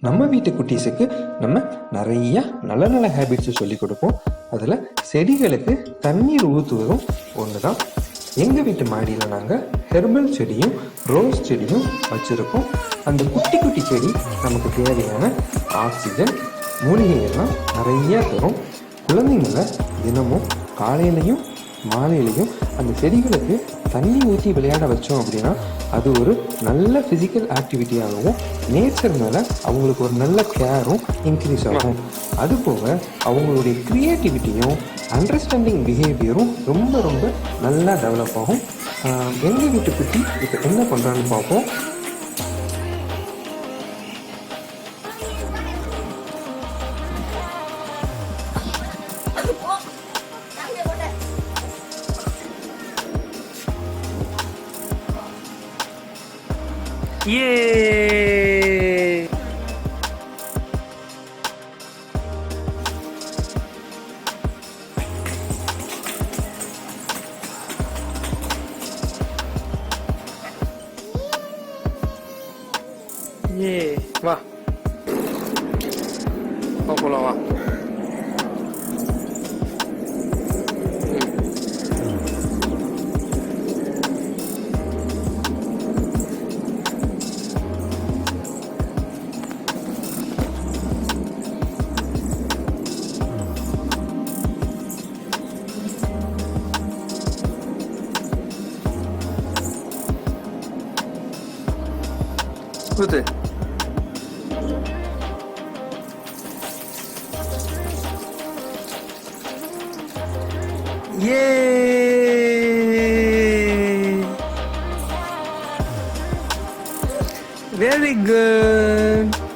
நம்ம வீட்டு குட்டீஸுக்கு நம்ம நிறைய நல்ல நல்ல ஹேபிட்ஸை சொல்லி கொடுப்போம். அதில் செடிகளுக்கு தண்ணீர் ஊற்றுவதும் ஒன்று தான். எங்கள் வீட்டு மாடியில் நாங்கள் ஹெர்பல் செடியும் ரோஸ் செடியும் வச்சுருக்கோம். அந்த குட்டி குட்டி செடி நமக்கு தேவையான ஆக்சிஜன் மூலிகைகள்லாம் நிறையா தரும். குழந்தைங்கள தினமும் காலையிலையும் மாலையிலையும் அந்த செடிகளுக்கு தண்ணி ஊற்றி விளையாட வச்சோம் அப்படின்னா அது ஒரு நல்ல ஃபிசிக்கல் ஆக்டிவிட்டியாகவும் நேச்சர் மேலே அவங்களுக்கு ஒரு நல்ல கேரும் இன்க்ரீஸ் ஆகும். அதுபோக அவங்களுடைய க்ரியேட்டிவிட்டியும் அண்டர்ஸ்டாண்டிங் பிஹேவியரும் ரொம்ப ரொம்ப நல்லா டெவலப் ஆகும். எங்கள் வீட்டு குட்டி இப்போ என்ன பண்ணுறான்னு பார்ப்போம். Yay! Yay! வா போலாம் வா. ஊத்து. Yay! Very good.